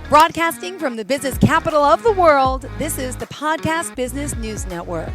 Broadcasting from the business capital of the world, this is the Podcast Business News Network.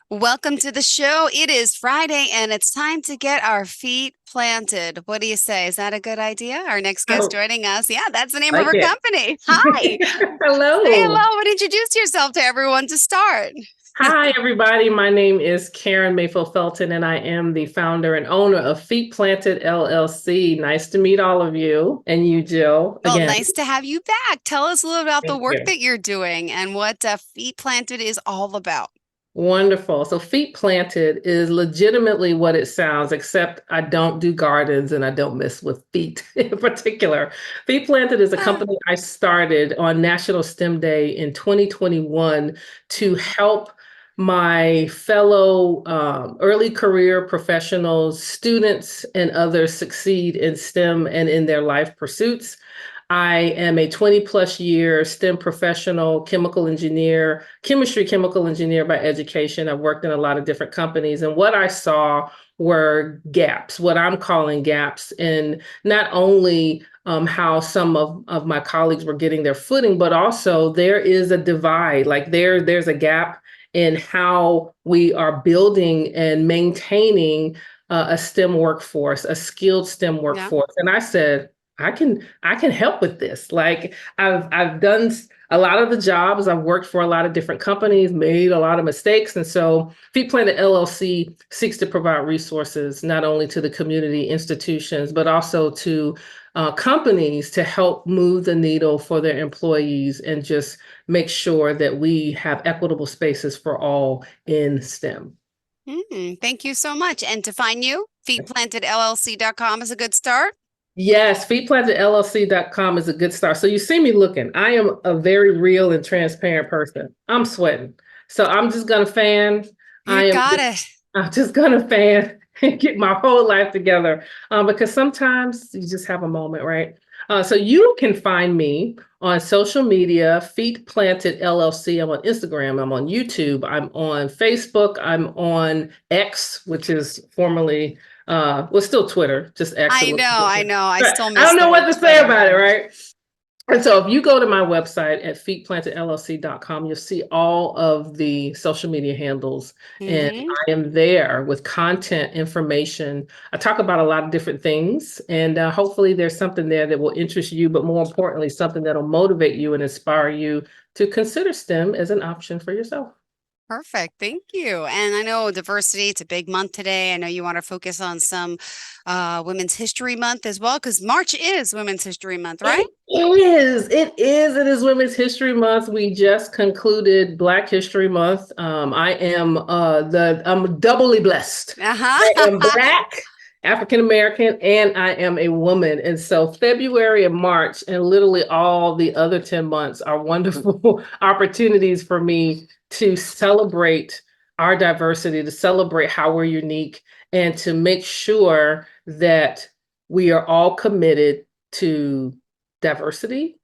Welcome to the show. It is Friday and it's time to get our feet planted. What do you say? Is that a good idea? Our next guest joining us. Yeah, that's the name of our company. Hi. Hello. Say hello and introduce yourself to everyone to start. Hi, everybody. My name is Karrin Mayfield Felton, and I am the founder and owner of Feet Planted LLC. Nice to meet all of you and you, Jill. Well, again. nice to have you back. Tell us a little about the Thank work you. that you're doing and what Feet Planted is all about. Wonderful. So Feet Planted is legitimately what it sounds, except I don't do gardens and I don't mess with feet in particular. Feet Planted is a company I started on National STEM Day in 2021 to help my fellow early career professionals, students, and others succeed in STEM and in their life pursuits. I am a 20 plus year STEM professional, chemistry chemical engineer by education. I've worked in a lot of different companies, and what I saw were gaps, what I'm calling gaps in not only how some of my colleagues were getting their footing, but also there is a divide, like there's a gap in how we are building and maintaining a STEM workforce, a skilled STEM workforce. And I said, I can help with this. Like I've done a lot of the jobs. I've worked for a lot of different companies, made a lot of mistakes. And so Feet Planted LLC seeks to provide resources not only to the community institutions, but also to companies to help move the needle for their employees and just make sure that we have equitable spaces for all in STEM. Thank you so much. And to find you, feetplantedllc.com is a good start. Yes, feetplantedllc.com is a good start. So you see me looking. I am a very real and transparent person. I'm sweating. So I'm just going to fan. You got it. I'm just going to fan and get my whole life together because sometimes you just have a moment, right? So you can find me on social media, Feet Planted LLC. I'm on Instagram. I'm on YouTube. I'm on Facebook. I'm on X, which is formerly still Twitter, just X. I know. I still miss I don't know what to say Twitter. about it, right? And so if you go to my website at feetplantedllc.com, you'll see all of the social media handles. And I am there with content, information. I talk about a lot of different things. And hopefully there's something there that will interest you, but more importantly, something that'll motivate you and inspire you to consider STEM as an option for yourself. Perfect. Thank you. And I know diversity, it's a big month today. I know you want to focus on some Women's History Month as well, because March is Women's History Month, right? It is Women's History Month. We just concluded Black History Month. I'm doubly blessed. I am Black, African American, and I am a woman. And so February and March and literally all the other 10 months are wonderful opportunities for me to celebrate our diversity, to celebrate how we're unique, and to make sure that we are all committed to diversity,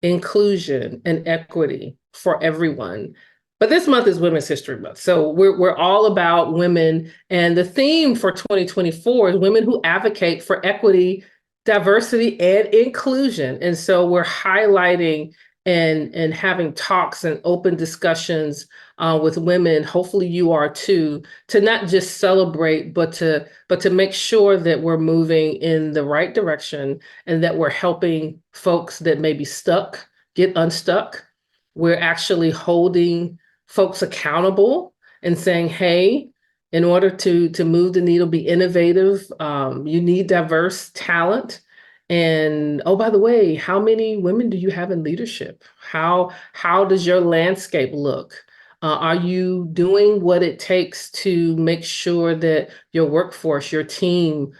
inclusion, and equity for everyone. But this month is Women's History Month. So we're all about women. And the theme for 2024 is women who advocate for equity, diversity, and inclusion. And so we're highlighting and having talks and open discussions with women. Hopefully you are too, to not just celebrate, but to make sure that we're moving in the right direction and that we're helping folks that may be stuck get unstuck. We're actually holding folks accountable and saying, hey, in order to move the needle, be innovative, you need diverse talent. And oh, by the way, how many women do you have in leadership? How does your landscape look? Are you doing what it takes to make sure that your workforce, your team,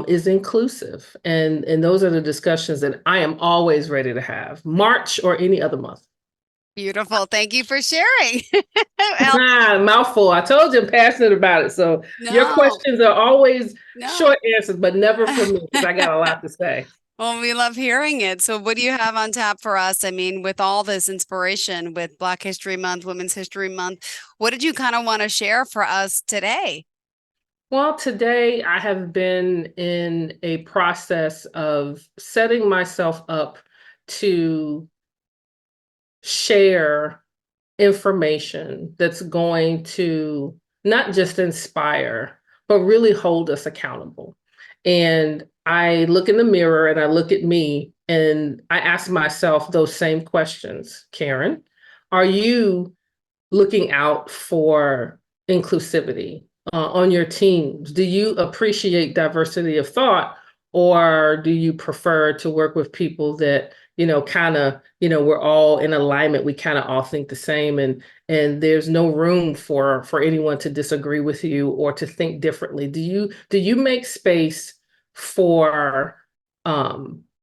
is inclusive? And those are the discussions that I am always ready to have, March or any other month. Beautiful. Thank you for sharing. Mouthful. I told you I'm passionate about it. So your questions are always short answers, but never for me because I got a lot to say. Well, we love hearing it. So what do you have on tap for us? I mean, with all this inspiration with Black History Month, Women's History Month, what did you kind of want to share for us today? Well, today I have been in a process of setting myself up to share information that's going to not just inspire, but really hold us accountable. And I look in the mirror and I look at me and I ask myself those same questions. Karrin, are you looking out for inclusivity on your teams? Do you appreciate diversity of thought, or do you prefer to work with people that, kind of, we're all in alignment, we kind of all think the same, and there's no room for anyone to disagree with you or to think differently? Do you make space for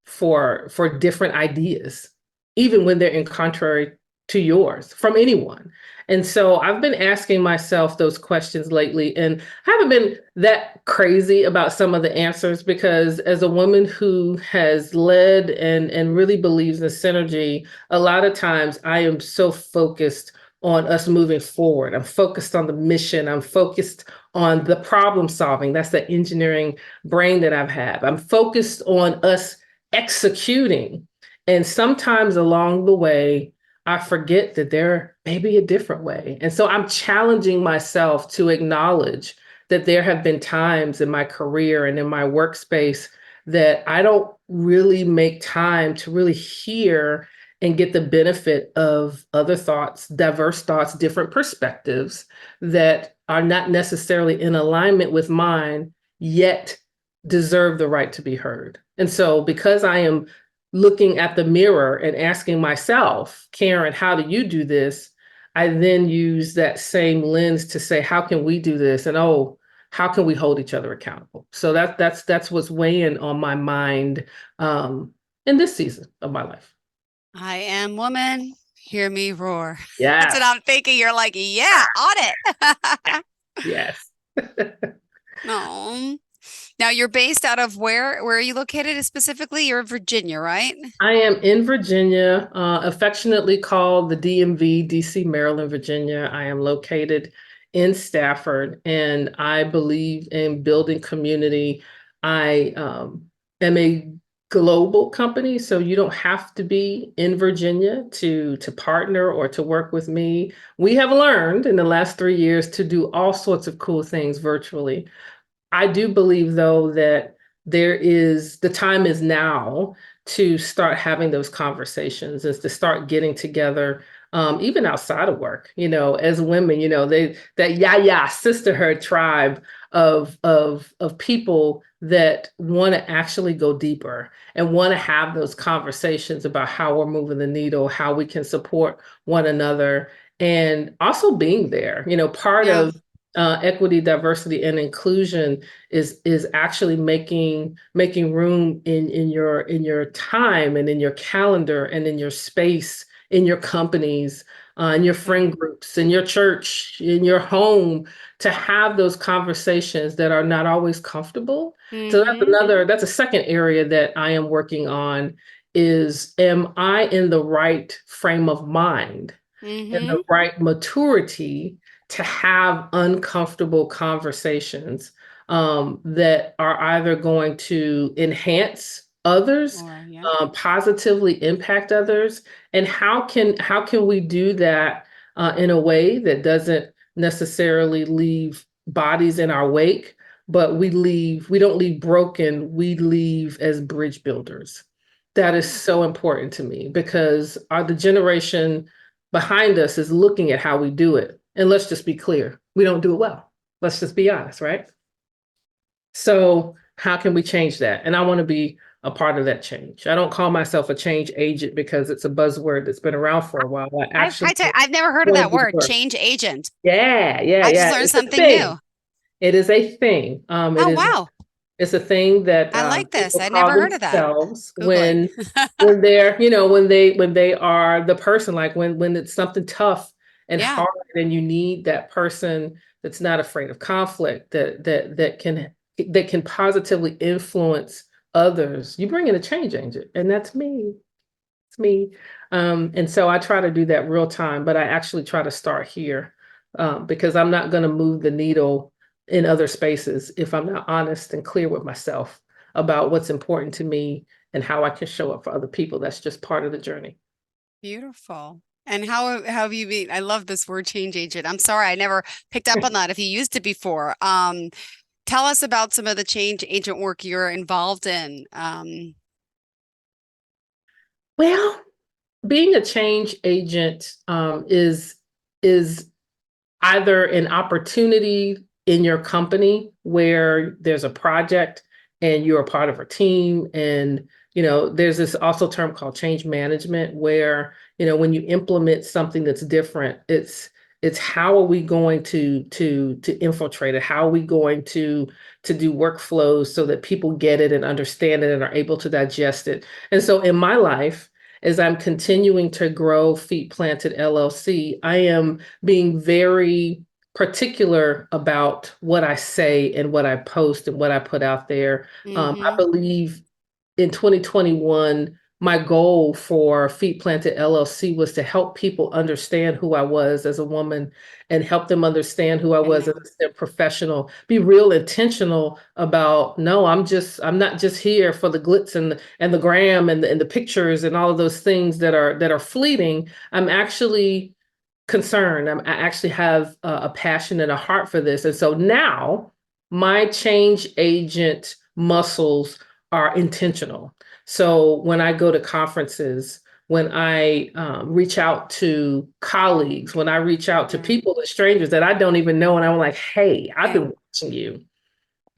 for different ideas, even when they're in contrary to yours, from anyone? And so I've been asking myself those questions lately, and I haven't been that crazy about some of the answers, because as a woman who has led and really believes in synergy, a lot of times I am so focused on us moving forward. I'm focused on the mission. I'm focused on the problem solving. That's the engineering brain that I've had. I'm focused on us executing. And sometimes along the way, I forget that there may be a different way. And so I'm challenging myself to acknowledge that there have been times in my career and in my workspace that I don't really make time to really hear and get the benefit of other thoughts, diverse thoughts, different perspectives that are not necessarily in alignment with mine, yet deserve the right to be heard. And so because I am looking at the mirror and asking myself, Karrin, how do you do this? I then use that same lens to say, how can we do this? And oh, how can we hold each other accountable? So that's what's weighing on my mind in this season of my life. I am woman. Hear me roar. Yeah. That's what I'm thinking. You're like, yeah, on it. Yes. No. Now you're based out of where? Where are you located specifically? You're in Virginia, right? I am in Virginia, affectionately called the DMV, DC, Maryland, Virginia. I am located in Stafford, and I believe in building community. I am a global company, so you don't have to be in Virginia to partner or to work with me. We have learned in the last 3 years to do all sorts of cool things virtually. I do believe, though, that the time is now to start having those conversations, is to start getting together, even outside of work, as women, that sisterhood tribe of people that want to actually go deeper and want to have those conversations about how we're moving the needle, how we can support one another, and also being there. Part Yeah. of equity, diversity, and inclusion is actually making room in your time and in your calendar and in your space, in your companies, in your friend groups, in your church, in your home, to have those conversations that are not always comfortable. So that's a second area that I am working on, is, am I in the right frame of mind and the right maturity to have uncomfortable conversations that are either going to enhance others, positively impact others, and how can we do that in a way that doesn't necessarily leave bodies in our wake, but we don't leave broken, we leave as bridge builders. That is so important to me, because the generation behind us is looking at how we do it. And let's just be clear, we don't do it well. Let's just be honest, right? So how can we change that? And I want to be a part of that change. I don't call myself a change agent because it's a buzzword that's been around for a while. I've never heard of that word, change agent. Yeah. I just learned something new. It is a thing. Wow. It's a thing that I like this. people I'd call never heard of that. when they're, when they are the person, like when it's something tough and hard, and you need that person that's not afraid of conflict, that can positively influence others. You bring in a change agent, and that's me. It's me. And so I try to do that real time, but I actually try to start here, because I'm not going to move the needle in other spaces if I'm not honest and clear with myself about what's important to me and how I can show up for other people. That's just part of the journey. Beautiful. And how have you been? I love this word, change agent. I'm sorry, I never picked up on that if you used it before. Tell us about some of the change agent work you're involved in. Well, being a change agent is either an opportunity in your company where there's a project and you're a part of a team. And, there's this also term called change management where, when you implement something that's different, it's how are we going to infiltrate it? How are we going to do workflows so that people get it and understand it and are able to digest it? And so in my life, as I'm continuing to grow Feet Planted LLC, I am being very particular about what I say and what I post and what I put out there. I believe in 2021, my goal for Feet Planted LLC was to help people understand who I was as a woman and help them understand who I was as a professional, be real intentional about, no, I'm not just here for the glitz and the gram and the pictures and all of those things that are fleeting. I'm actually concerned. I actually have a passion and a heart for this. And so now my change agent muscles are intentional. So when I go to conferences, when I reach out to colleagues, when I reach out to people, strangers that I don't even know, and I'm like, hey, I've been watching you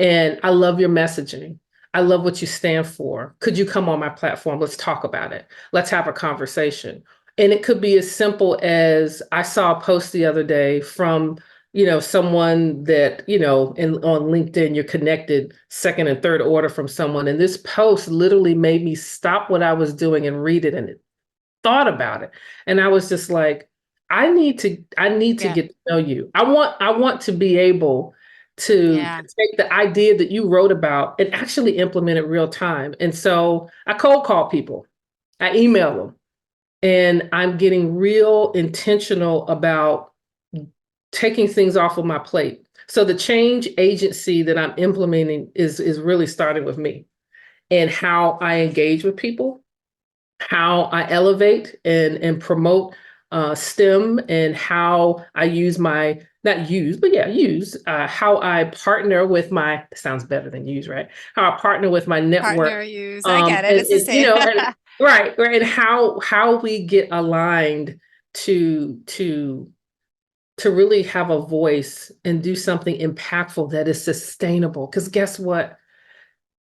and I love your messaging. I love what you stand for. Could you come on my platform? Let's talk about it. Let's have a conversation. And it could be as simple as I saw a post the other day from someone that, on LinkedIn, you're connected second and third order from someone. And this post literally made me stop what I was doing and read it and thought about it. And I was just like, I need to get to know you. I want to be able to take the idea that you wrote about and actually implement it real time. And so I cold call people, I email them, and I'm getting real intentional about taking things off of my plate. So the change agency that I'm implementing is really starting with me and how I engage with people, how I elevate and promote STEM, and how I use how I partner with sounds better than use, right? How I partner with my network. Partner, use, I get it. It's the same. Right. And how we get aligned to really have a voice and do something impactful that is sustainable. Because guess what?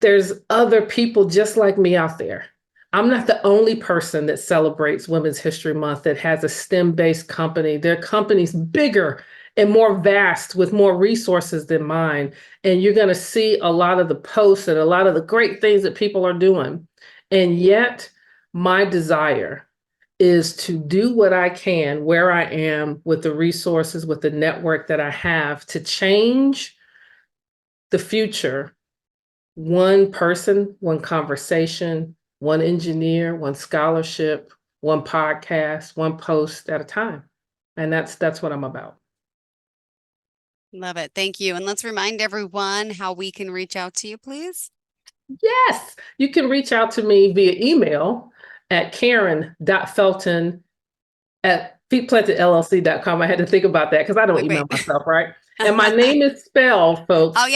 There's other people just like me out there. I'm not the only person that celebrates Women's History Month that has a STEM-based company. Their company's bigger and more vast with more resources than mine. And you're going to see a lot of the posts and a lot of the great things that people are doing. And yet my desire is to do what I can where I am with the resources, with the network that I have to change the future, one person, one conversation, one engineer, one scholarship, one podcast, one post at a time. And that's what I'm about. Love it. Thank you. And let's remind everyone how we can reach out to you, please. Yes, you can reach out to me via email at Karrin.Felton@feetplantedllc.com. I had to think about that because I don't email myself, right? And my name is spelled, folks, Karrin. I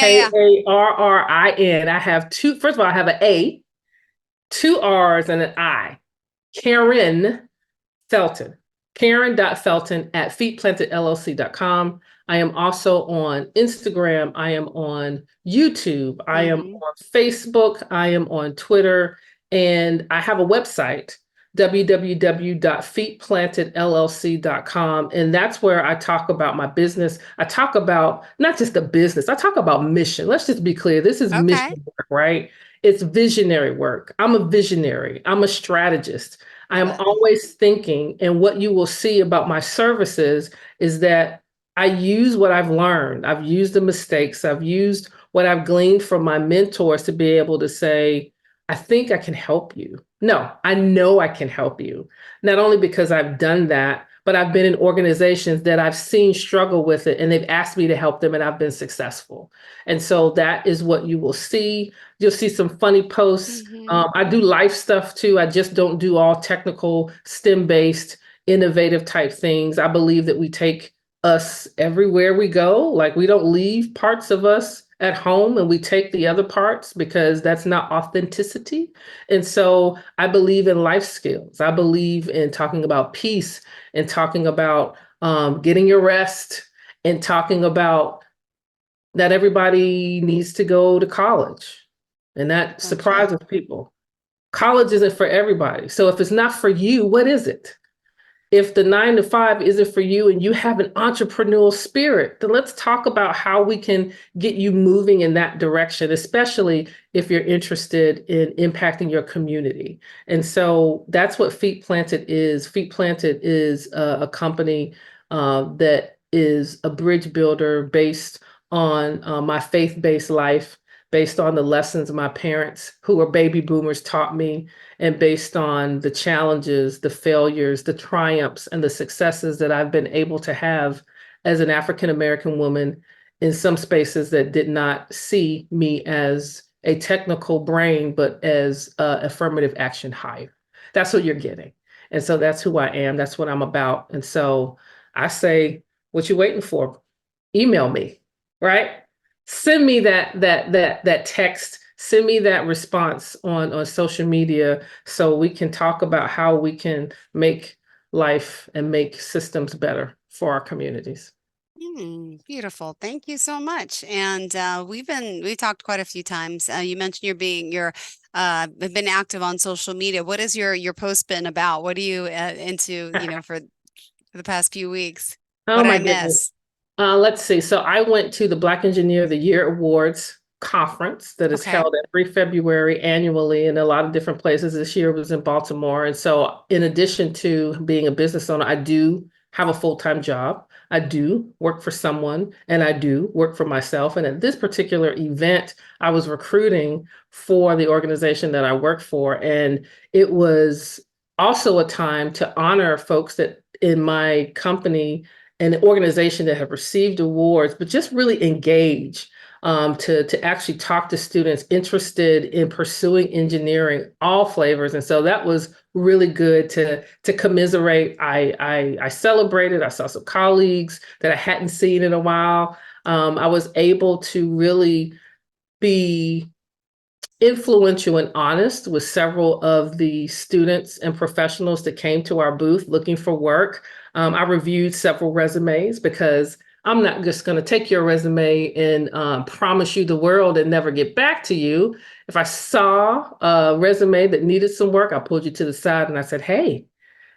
have first of all, I have an A, two R's, and an I. Karrin Felton. Karrin.Felton@feetplantedllc.com. I am also on Instagram. I am on YouTube. I am on Facebook. I am on Twitter. And I have a website, www.feetplantedllc.com. And that's where I talk about my business. I talk about not just the business, I talk about mission. Let's just be clear. This is mission work, right? It's visionary work. I'm a visionary. I'm a strategist. I am always thinking, and what you will see about my services is that I use what I've learned. I've used the mistakes. I've used what I've gleaned from my mentors to be able to say, I think I can help you. No, I know I can help you. Not only because I've done that, but I've been in organizations that I've seen struggle with it, and they've asked me to help them, and I've been successful. And so that is what you will see. You'll see some funny posts. I do life stuff too. I just don't do all technical, STEM-based, innovative type things. I believe that we take us everywhere we go. Like, we don't leave parts of us at home and we take the other parts, because that's not authenticity. And so I believe in life skills. I believe in talking about peace, and talking about getting your rest, and talking about that everybody needs to go to college. And that surprises people. College isn't for everybody. So if it's not for you, what is it? If the 9 to 5 isn't for you and you have an entrepreneurial spirit, then let's talk about how we can get you moving in that direction, especially if you're interested in impacting your community. And so that's what Feet Planted is. Feet Planted is a company that is a bridge builder based on my faith-based life, based on the lessons my parents, who were baby boomers, taught me, and based on the challenges, the failures, the triumphs, and the successes that I've been able to have as an African American woman in some spaces that did not see me as a technical brain, but as affirmative action hire. That's what you're getting. And so that's who I am. That's what I'm about. And so I say, what you waiting for? Email me, right? Send me that text. Send me that response on social media, so we can talk about how we can make life and make systems better for our communities. Beautiful. Thank you so much. And we talked quite a few times. You mentioned have been active on social media. What is your post been about? What are you into, for the past few weeks? Oh, what did my I goodness. miss? Let's see. So I went to the Black Engineer of the Year Awards conference that is held every February annually in a lot of different places. This year was in Baltimore. And so in addition to being a business owner, I do have a full-time job. I do work for someone, and I do work for myself. And at this particular event, I was recruiting for the organization that I work for. And it was also a time to honor folks that in my company and the organization that have received awards, but just really engage to actually talk to students interested in pursuing engineering, all flavors. And so that was really good to commiserate. I celebrated. I saw some colleagues that I hadn't seen in a while. I was able to really be influential and honest with several of the students and professionals that came to our booth looking for work. I reviewed several resumes, because I'm not just going to take your resume and promise you the world and never get back to you. If I saw a resume that needed some work, I pulled you to the side and I said, hey,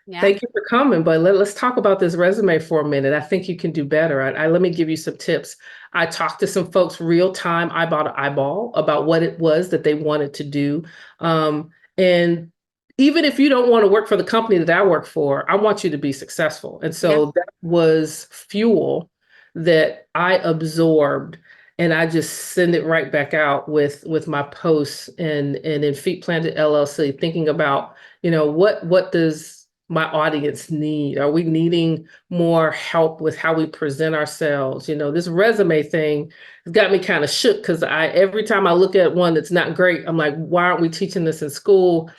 thank you for coming, but let's talk about this resume for a minute. I think you can do better. Let me give you some tips. I talked to some folks real time, eyeball to eyeball, about what it was that they wanted to do. And even if you don't want to work for the company that I work for, I want you to be successful. And so that was fuel that I absorbed, and I just send it right back out with my posts and in Feet Planted LLC, thinking about, what does my audience need? Are we needing more help with how we present ourselves? This resume thing has got me kind of shook, because every time I look at one that's not great, I'm like, why aren't we teaching this in school?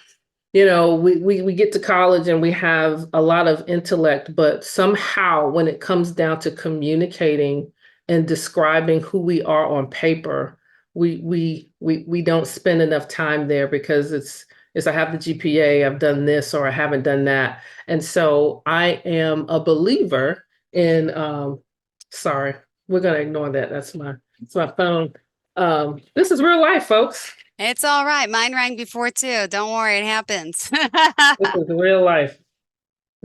We get to college and we have a lot of intellect, but somehow when it comes down to communicating and describing who we are on paper, we don't spend enough time there, because it's I have the GPA, I've done this, or I haven't done that. And so I am a believer in sorry, we're gonna ignore that. That's my phone. This is real life, folks. It's all right. Mine rang before too. Don't worry, it happens. This is real life.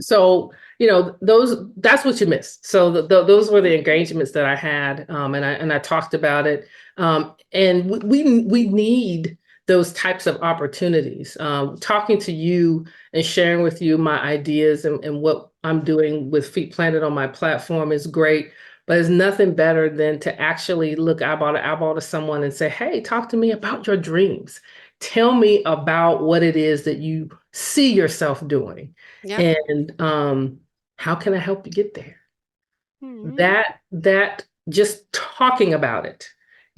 So, that's what you missed. So those were the engagements that I had, and I talked about it. And we need those types of opportunities. Talking to you and sharing with you my ideas and what I'm doing with Feet Planted on my platform is great. But there's nothing better than to actually look eyeball to someone and say, hey, talk to me about your dreams. Tell me about what it is that you see yourself doing. And How can I help you get there? Mhm. That just talking about it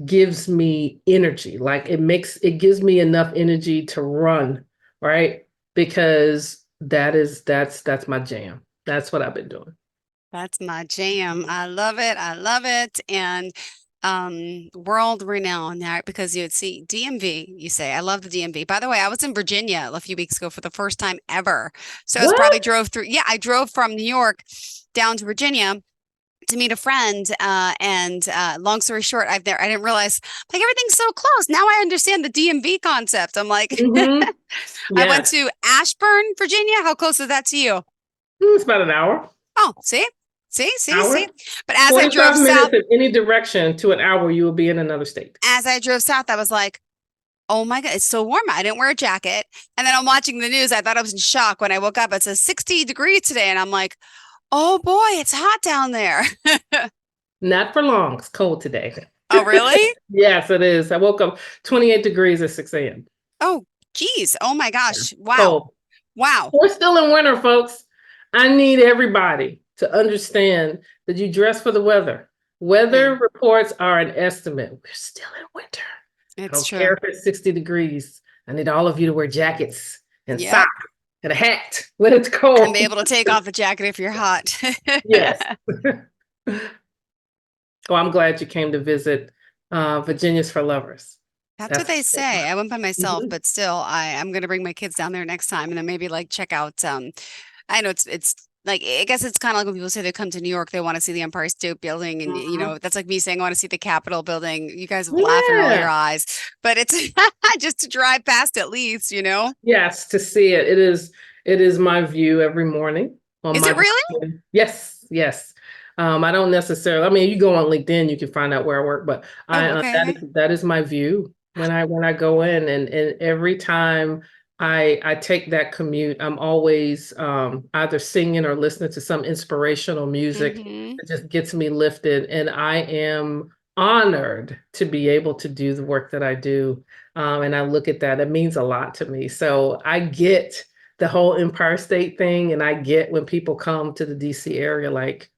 gives me energy. Like it gives me enough energy to run, right? Because that's my jam. That's what I've been doing. That's my jam. I love it. I love it. And world renowned now because you'd see DMV, you say. I love the DMV. By the way, I was in Virginia a few weeks ago for the first time ever. So I was probably What? drove through. Yeah, I drove from New York down to Virginia to meet a friend. And long story short, I didn't realize like everything's so close. Now I understand the DMV concept. I'm like, Mm-hmm. I went Yes. to Ashburn, Virginia. How close is that to you? It's about an hour. Oh, see. Hour. But as I drove 45 south, minutes in any direction to an hour, you will be in another state. I was like, oh my God, it's so warm. I didn't wear a jacket. And then I'm watching the news. I thought I was in shock when I woke up. It says 60 degrees today. And I'm like, oh boy, it's hot down there. Not for long. It's cold today. Oh, really? Yes, it is. I woke up 28 degrees at 6 a.m. Oh, geez. Oh my gosh. Wow. Cold. Wow. We're still in winter, folks. I need everybody to understand that you dress for the weather. Weather Yeah, reports are an estimate. We're still in winter. I it's don't care true. if it's 60 degrees. I need all of you to wear jackets and Yep. socks and a hat when it's And cold. be able to take off the jacket if you're hot. Yes. Oh, I'm glad you came to visit Virginia's for Lovers. That's what That's they say. I went by myself, Mhm. but still, I'm gonna bring my kids down there next time and then maybe like check out I know it's like I guess it's kind of like when people say they come to New York, they want to see the Empire State Building, and Mhm. that's like me saying I want to see the Capitol building. You guys would laugh and roll your Yeah. eyes, but it's just to drive past at least. Yes, to see it. It is my view every morning on Is my it really? balcony. Yes, yes. I don't necessarily, I mean, you go on LinkedIn, you can find out where I work, but Oh, I okay, that okay. is my view when I go in, and every time I take that commute, I'm always either singing or listening to some inspirational music Mm-hmm. that just gets me lifted, and I am honored to be able to do the work that I do. And I look at that, it means a lot to me. So I get the whole Empire State thing, and I get when people come to the DC area, like,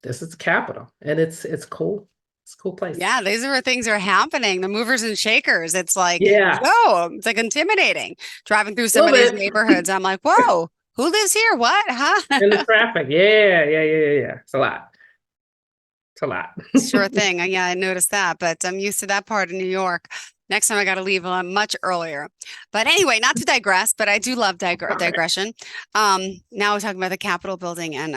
this is the capital, and it's cool. It's a cool place. Yeah, these are where things are happening. The movers and shakers. It's like, Yeah, whoa, it's like intimidating. Driving through a some little of these bit. neighborhoods, I'm like, whoa, who lives here? What? In the Huh? traffic. Yeah. It's a lot. It's a lot. Sure thing. Yeah, I noticed that, but I'm used to that part of New York. Next time I got to leave much earlier. But anyway, not to digress, but I do love digression. Now we're talking about the Capitol building and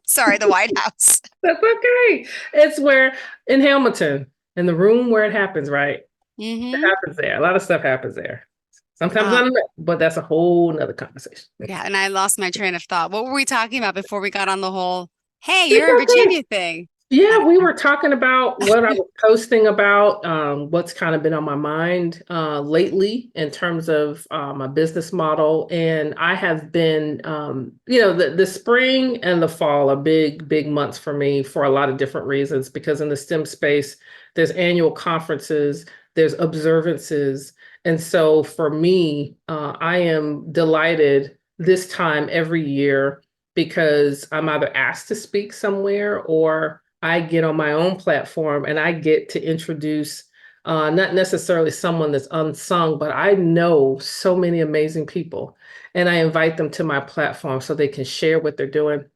sorry, the White House. That's okay. It's where in Hamilton, in the room where it happens, right? It Mm-hmm. happens there. A lot of stuff happens there. Sometimes not enough, but that's a whole nother conversation. Yeah, and I lost my train of thought. What were we talking about before we got on the whole, hey, It's you're in okay. Virginia thing? I Yeah, don't we know. were talking about what I was posting about, what's kind of been on my mind lately in terms of my business model. And I have been, the spring and the fall are big, big months for me for a lot of different reasons, because in the STEM space, there's annual conferences, there's observances. And so for me, I am delighted this time every year because I'm either asked to speak somewhere or I get on my own platform and I get to introduce not necessarily someone that's unsung, but I know so many amazing people. And I invite them to my platform so they can share what they're doing.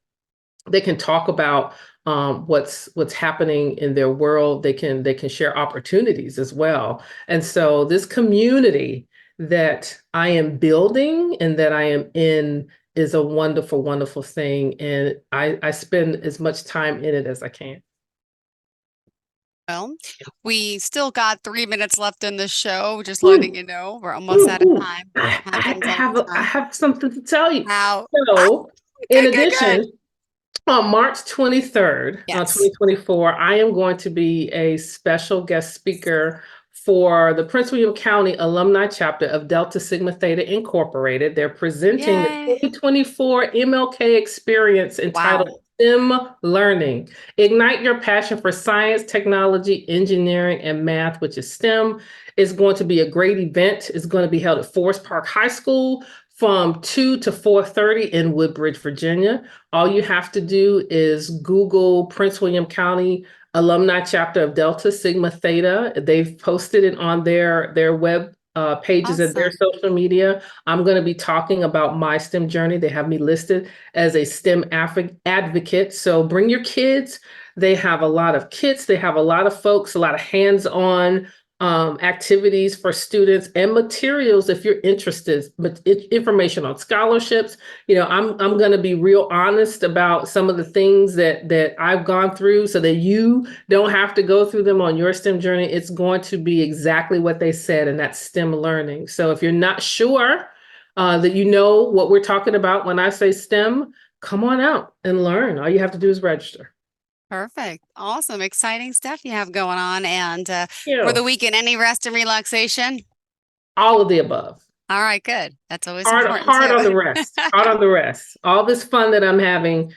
They can talk about what's happening in their world. They can share opportunities as well. And so this community that I am building and that I am in is a wonderful, wonderful thing. And I spend as much time in it as I can. Well, we still got 3 minutes left in the show. Just letting Ooh, you know, we're almost out of ooh. time. I Happens all have the I time. have something to tell you. How? Ah, So, in good, good, good. addition, on March 23rd, Yes. 2024, I am going to be a special guest speaker for the Prince William County Alumni Chapter of Delta Sigma Theta Incorporated. They're presenting the Yay. 2024 MLK Experience entitled Wow. STEM Learning. Ignite your passion for science, technology, engineering, and math, which is STEM. It's going to be a great event. It's going to be held at Forest Park High School from 2 to 4:30 in Woodbridge, Virginia. All you have to do is Google Prince William County Alumni Chapter of Delta Sigma Theta. They've posted it on their web pages and their Awesome. social media. I'm going to be talking about my STEM journey. They have me listed as a STEM advocate. So bring your kids. They have a lot of kits. They have a lot of folks, a lot of hands-on activities for students and materials if you're interested, but information on scholarships. I'm going to be real honest about some of the things that I've gone through so that you don't have to go through them on your STEM journey. It's going to be exactly what they said, and that's STEM learning. So if you're not sure that you know what we're talking about when I say STEM, come on out and learn. All you have to do is register. Perfect. Awesome. Exciting stuff you have going on. And Yeah. for the weekend, any rest and relaxation? All of the above. All right, good. That's always Hard important on too. the rest. Hard on the rest. All this fun that I'm having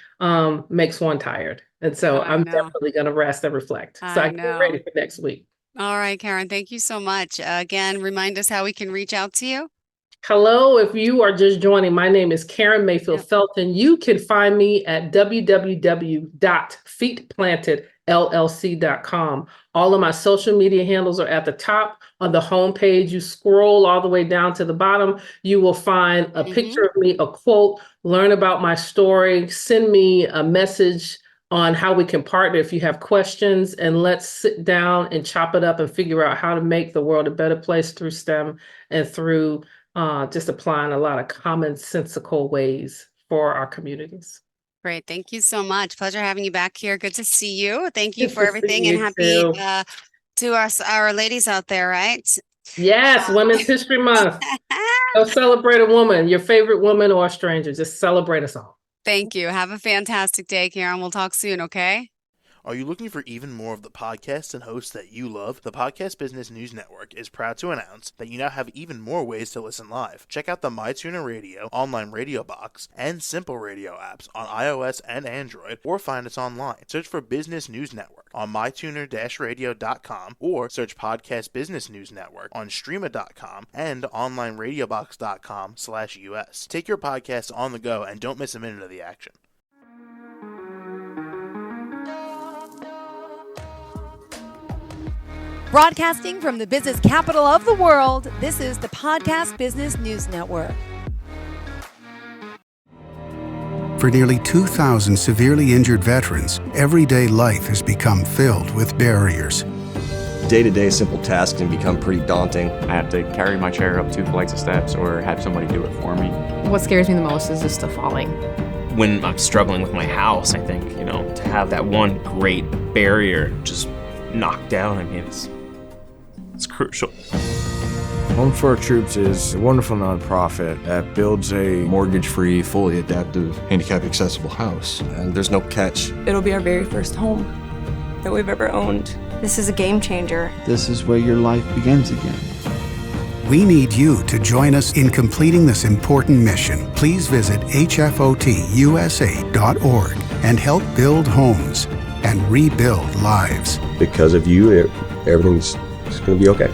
makes one tired. And so I I'm know. definitely going to rest and reflect so I can get ready for next week. All right, Karrin, thank you so much. Again, remind us how we can reach out to you. Hello, if you are just joining, my name is Karrin Mayfield Felton. You can find me at www.feetplantedllc.com. All of my social media handles are at the top. On the homepage, you scroll all the way down to the bottom, you will find a picture of me, a quote, learn about my story, send me a message on how we can partner if you have questions, and let's sit down and chop it up and figure out how to make the world a better place through STEM and through just applying a lot of commonsensical ways for our communities. Great. Thank you so much. Pleasure having you back here. Good to see you. Thank you Good for to everything, see and you happy too. to us, our ladies out there, right? Yes, Women's History Month. Go celebrate a woman, your favorite woman or a stranger. Just celebrate us all. Thank you. Have a fantastic day, Karrin. We'll talk soon, okay? Are you looking for even more of the podcasts and hosts that you love? The Podcast Business News Network is proud to announce that you now have even more ways to listen live. Check out the MyTuner Radio, online radio box, and Simple Radio apps on iOS and Android, or find us online. Search for Business News Network on mytuner-radio.com, or search Podcast Business News Network on streama.com and onlineradiobox.com/US. Take your podcast on the go and don't miss a minute of the action. Broadcasting from the business capital of the world, this is the Podcast Business News Network. For nearly 2,000 severely injured veterans, everyday life has become filled with barriers. Day-to-day simple tasks can become pretty daunting. I have to carry my chair up 2 flights of steps or have somebody do it for me. What scares me the most is just the falling. When I'm struggling with my house, I think, to have that one great barrier just knocked down, it's crucial. Home for Our Troops is a wonderful nonprofit that builds a mortgage-free, fully adaptive, handicap-accessible house. And there's no catch. It'll be our very first home that we've ever owned. This is a game changer. This is where your life begins again. We need you to join us in completing this important mission. Please visit hfotusa.org and help build homes and rebuild lives. Because of you, everything's going to be okay.